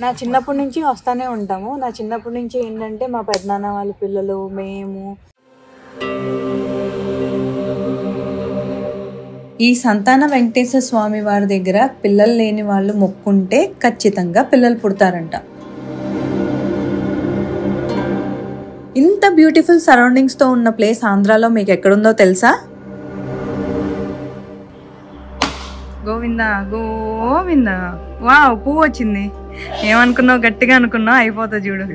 నా చిన్నప్పటి నుంచి వస్తానే ఉంటాము. నా చిన్నప్పటి నుంచి ఏంటంటే మా పెద్దనాన్న వాళ్ళ పిల్లలు మేము ఈ సంతాన వెంకటేశ్వర స్వామి వారి దగ్గర పిల్లలు లేని వాళ్ళు మొక్కుంటే ఖచ్చితంగా పిల్లలు పుడతారంట. ఇంత బ్యూటిఫుల్ సరౌండింగ్స్తో ఉన్న ప్లేస్ ఆంధ్రాలో మీకు ఎక్కడుందో తెలుసా? గోవిందా గోవిందా. వావ్, పువ్వు వచ్చింది. ఏమనుకున్నావు? గట్టిగా అనుకున్నావు, అయిపోతా చూడు.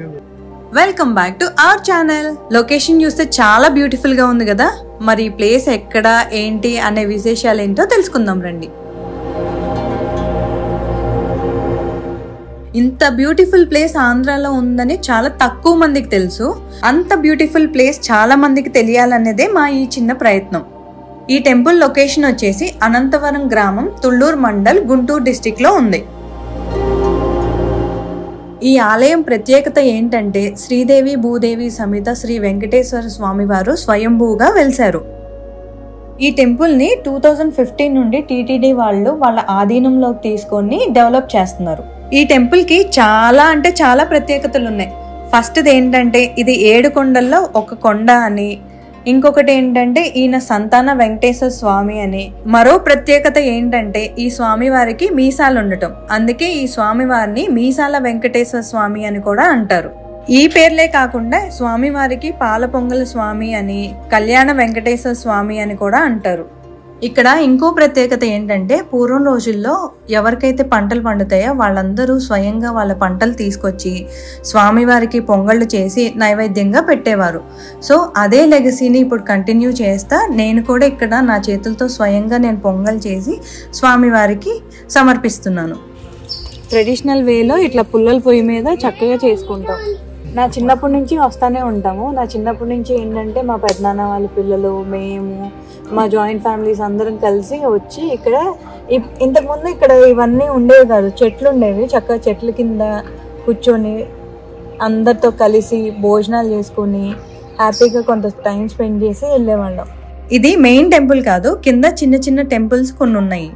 Welcome back to our channel. Location చూస్తే చాలా బ్యూటిఫుల్ గా ఉంది కదా. మరి ఈ ప్లేస్ ఎక్కడ, ఏంటి అనే విశేషాలు ఏంటో తెలుసుకుందాం రండి. ఇంత బ్యూటిఫుల్ ప్లేస్ ఆంధ్రాలో ఉందని చాలా తక్కువ మందికి తెలుసు. అంత బ్యూటిఫుల్ ప్లేస్ చాలా మందికి తెలియాలనేదే మా ఈ చిన్న ప్రయత్నం. ఈ టెంపుల్ లొకేషన్ వచ్చేసి అనంతవరం గ్రామం, తుళ్ళూరు మండల్, గుంటూరు డిస్టిక్ లో ఉంది. ఈ ఆలయం ప్రత్యేకత ఏంటంటే శ్రీదేవి భూదేవి సమేత శ్రీ వెంకటేశ్వర స్వామి వారు స్వయంభూగా వెలిశారు. ఈ టెంపుల్ని 2015 నుండి టీటీడీ వాళ్ళు వాళ్ళ ఆధీనంలోకి తీసుకొని డెవలప్ చేస్తున్నారు. ఈ టెంపుల్కి చాలా అంటే చాలా ప్రత్యేకతలు ఉన్నాయి. ఫస్ట్ది ఏంటంటే ఇది 7 కొండల్లో ఒక కొండ అని, ఇంకొకటి ఏంటంటే ఈయన సంతాన వెంకటేశ్వర స్వామి అని, మరో ప్రత్యేకత ఏంటంటే ఈ స్వామి వారికి మీసాలు ఉండటం, అందుకే ఈ స్వామి వారిని మీసాల వెంకటేశ్వర స్వామి అని కూడా అంటారు. ఈ పేర్లే కాకుండా స్వామి వారికి పాల పొంగల స్వామి అని, కళ్యాణ వెంకటేశ్వర స్వామి అని కూడా అంటారు. ఇక్కడ ఇంకో ప్రత్యేకత ఏంటంటే పూర్వం రోజుల్లో ఎవరికైతే పంటలు పండుతాయో వాళ్ళందరూ స్వయంగా వాళ్ళ పంటలు తీసుకొచ్చి స్వామివారికి పొంగళ్ళు చేసి నైవేద్యంగా పెట్టేవారు. సో అదే లెగసీని ఇప్పుడు కంటిన్యూ చేస్తా నేను కూడా ఇక్కడ నా చేతులతో స్వయంగా నేను పొంగల్ చేసి స్వామివారికి సమర్పిస్తున్నాను. ట్రెడిషనల్ వేలో ఇట్లా పుల్లల పొయ్యి మీద చక్కగా చేసుకుంటాం. నా చిన్నప్పటి నుంచి వస్తానే ఉంటాము. నా చిన్నప్పటి నుంచి ఏంటంటే మా పెద్దనాన్న వాళ్ళ పిల్లలు మేము మా జాయింట్ ఫ్యామిలీస్ అందరం కలిసి వచ్చి ఇక్కడ ఇంతకుముందు ఇక్కడ ఇవన్నీ ఉండేవి కాదు, చెట్లు ఉండేవి. చక్కగా చెట్ల కింద కూర్చొని అందరితో కలిసి భోజనాలు చేసుకొని హ్యాపీగా కొంత టైం స్పెండ్ చేసి వెళ్ళేవాళ్ళం. ఇది మెయిన్ టెంపుల్ కాదు, కింద చిన్న చిన్న టెంపుల్స్ కొన్ని ఉన్నాయి.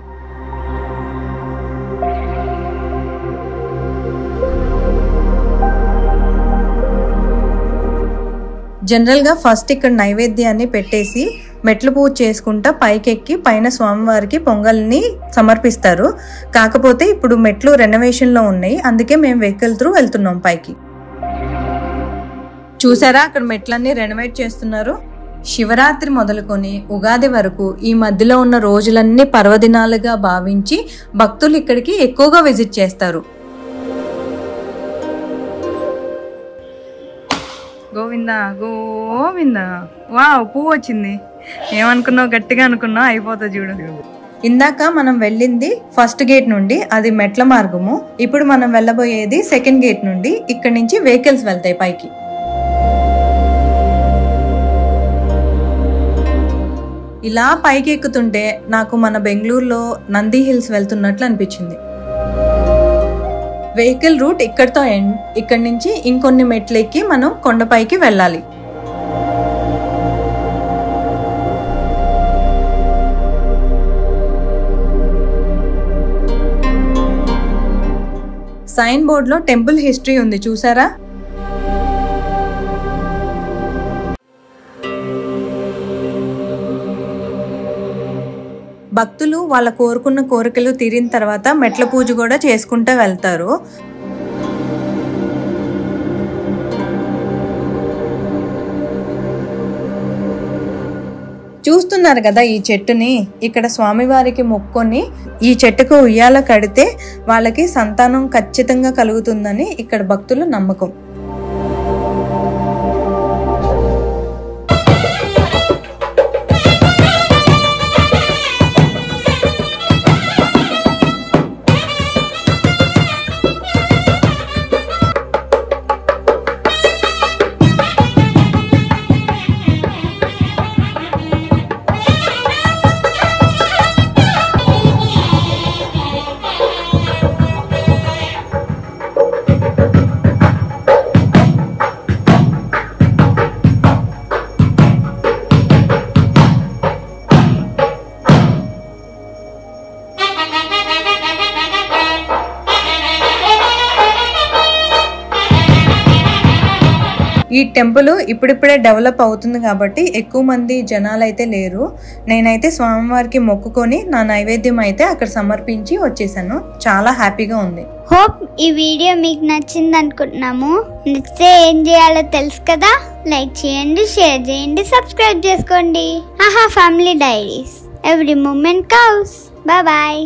జనరల్గా ఫస్ట్ ఇక్కడ నైవేద్యాన్ని పెట్టేసి మెట్లు పూజ చేసుకుంటా పైకెక్కి పైన స్వామివారికి పొంగల్ని సమర్పిస్తారు. కాకపోతే ఇప్పుడు మెట్లు రెనోవేషన్లో ఉన్నాయి, అందుకే మేము వెహికల్ త్రూ వెళ్తున్నాం పైకి. చూసారా అక్కడ మెట్లన్నీ రెనోవేట్ చేస్తున్నారు. శివరాత్రి మొదలుకొని ఉగాది వరకు ఈ మధ్యలో ఉన్న రోజులన్నీ పర్వదినాలుగా భావించి భక్తులు ఇక్కడికి ఎక్కువగా విజిట్ చేస్తారు. గోవిందా గోవిందా. వావ్, పువ్వు వచ్చింది. ఏమనుకున్నావు? గట్టిగా అనుకున్నావు, అయిపోతా చూడు. ఇందాక మనం వెళ్ళింది ఫస్ట్ గేట్ నుండి, అది మెట్ల మార్గము. ఇప్పుడు మనం వెళ్ళబోయేది సెకండ్ గేట్ నుండి. ఇక్కడి నుంచి వెహికల్స్ వెళ్తాయి పైకి. ఇలా పైకి ఎక్కుతుంటే నాకు మన బెంగళూరులో నంది హిల్స్ వెళ్తున్నట్లు అనిపించింది. వెహికల్ రూట్ ఇక్కడితో ఎండ్. ఇక్కడి నుంచి ఇంకొన్ని మెట్లు ఎక్కి మనం కొండపైకి వెళ్ళాలి. సైన్ బోర్డులో టెంపుల్ హిస్టరీ ఉంది, చూసారా? భక్తులు వాళ్ళ కోరుకున్న కోరికలు తీరిన తర్వాత మెట్ల పూజ కూడా చేసుకుంటూ వెళ్తారు. చూస్తున్నారు కదా ఈ చెట్టుని. ఇక్కడ స్వామివారికి మొక్కొని ఈ చెట్టుకు ఉయ్యాల కడితే వాళ్ళకి సంతానం ఖచ్చితంగా కలుగుతుందని ఇక్కడ భక్తుల నమ్మకం. ఈ టెంపుల్ ఇప్పుడిప్పుడే డెవలప్ అవుతుంది కాబట్టి ఎక్కువ మంది జనాలు అయితే లేరు. నేనైతే స్వామివారికి మొక్కుకొని నా నైవేద్యం అయితే అక్కడ సమర్పించి వచ్చేసాను. చాలా హ్యాపీగా ఉంది. హోప్ ఈ వీడియో మీకు నచ్చింది అనుకుంటున్నాము. నచ్చితే ఏం చేయాలో తెలుసు కదా, లైక్ చేయండి, షేర్ చేయండి, సబ్స్క్రైబ్ చేసుకోండి. Aha family diaries, every moment counts. Bye bye.